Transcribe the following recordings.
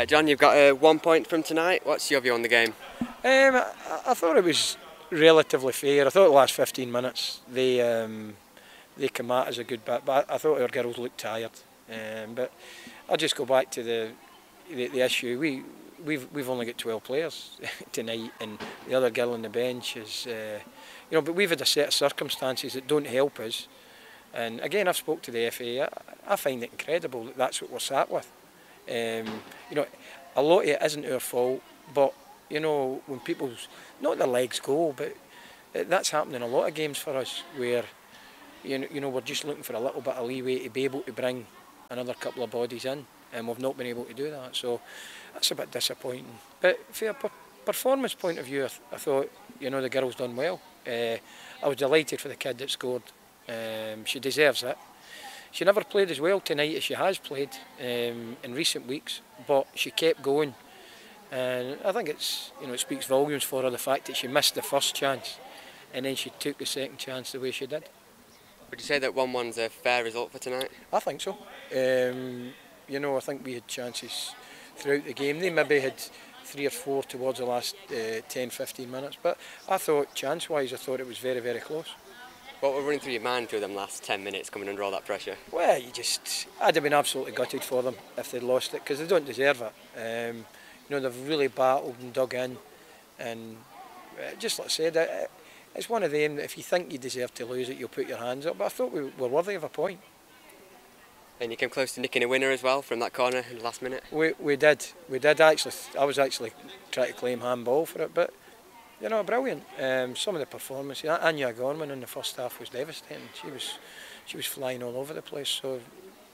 John, you've got 1 point from tonight. What's your view on the game? I thought it was relatively fair. I thought the last 15 minutes they came at us a good bit, but I thought our girls looked tired. But I'll just go back to the issue. We've only got 12 players tonight, and the other girl on the bench is, but we've had a set of circumstances that don't help us. And again, I've spoke to the FA. I find it incredible that that's what we're sat with. A lot of it isn't our fault, but when people's not their legs go, but that's happening in a lot of games for us where we're just looking for a little bit of leeway to be able to bring another couple of bodies in, and we've not been able to do that. So that's a bit disappointing. But from a performance point of view, I thought the girls done well. I was delighted for the kid that scored. She deserves it. She never played as well tonight as she has played in recent weeks, but she kept going, and I think it speaks volumes for her, the fact that she missed the first chance and then she took the second chance the way she did. Would you say that 1-1's a fair result for tonight? I think so. I think we had chances throughout the game. They maybe had 3 or 4 towards the last 10-15 minutes, but I thought chance-wise, I thought it was very, very close. What were running through your mind through them last 10 minutes coming under all that pressure? Well, I'd have been absolutely gutted for them if they'd lost it, because they don't deserve it. They've really battled and dug in, and just like I said, it's one of them that if you think you deserve to lose it, you'll put your hands up. But I thought we were worthy of a point. And you came close to nicking a winner as well from that corner in the last minute? We did actually. I was actually trying to claim handball for it, but brilliant. Some of the performances. Anya Gorman in the first half was devastating. She was flying all over the place. So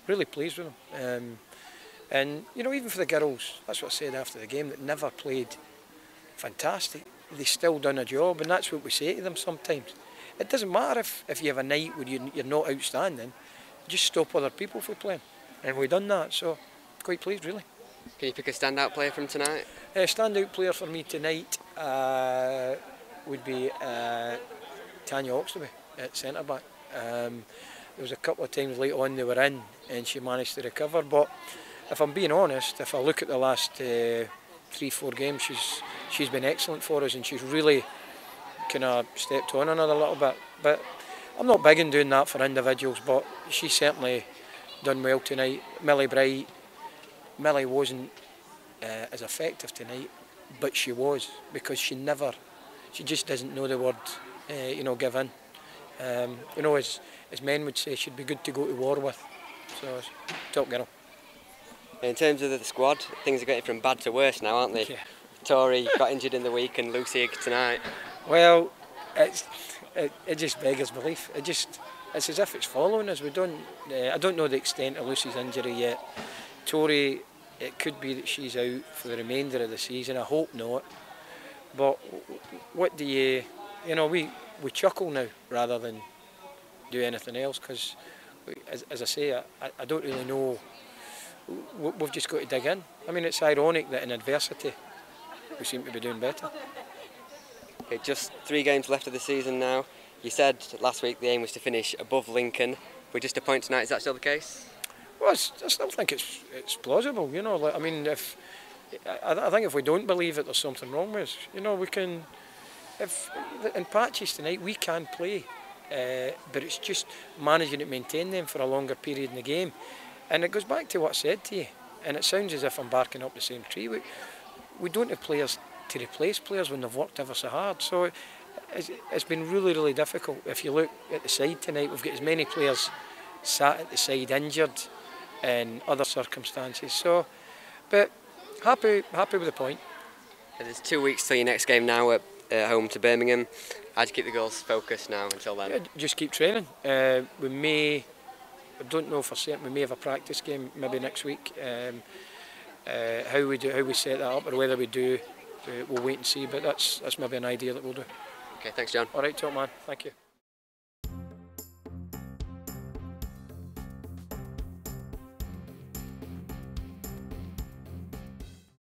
really pleased with them. And even for the girls, that's what I said after the game, that never played fantastic. They still done a job, and that's what we say to them sometimes. It doesn't matter if you have a night where you're not outstanding, just stop other people from playing. And we've done that, so quite pleased really. Can you pick a standout player from tonight? A standout player for me tonight would be Tanya Oxley at centre back. There was a couple of times late on they were in and she managed to recover, but if I'm being honest, if I look at the last 3-4 games, she's been excellent for us, and she's really kind of stepped on another little bit. But I'm not big in doing that for individuals, but she certainly done well tonight. Millie wasn't as effective tonight, but she was, because she just doesn't know the word, give in. As men would say, she'd be good to go to war with. So, top girl. In terms of the squad, things are getting from bad to worse now, aren't they? Yeah. Tori got injured in the week and Lucy tonight. Well, it just beggars belief. It's as if it's following us. I don't know the extent of Lucy's injury yet. Tori, it could be that she's out for the remainder of the season. I hope not. But what do we chuckle now rather than do anything else, because as I say, I don't really know. We've just got to dig in. I mean, it's ironic that in adversity we seem to be doing better. Okay, just 3 games left of the season now. You said last week the aim was to finish above Lincoln. We're just a point tonight. Is that still the case? Well, I still think it's plausible. I mean, I think if we don't believe it, there's something wrong with us. We can. If in patches tonight we can play, but it's just managing to maintain them for a longer period in the game. And it goes back to what I said to you, and it sounds as if I'm barking up the same tree. We don't have players to replace players when they've worked ever so hard. So it's been really, really difficult. If you look at the side tonight, we've got as many players sat at the side injured and other circumstances. So, but happy with the point. There's 2 weeks till your next game now at home to Birmingham. How do you keep the girls focused now until then? Yeah, just keep training. I don't know for certain, we may have a practice game maybe next week. How we set that up, or whether we do, we'll wait and see, but that's maybe an idea that we'll do. Okay, thanks John. All right, top man, thank you.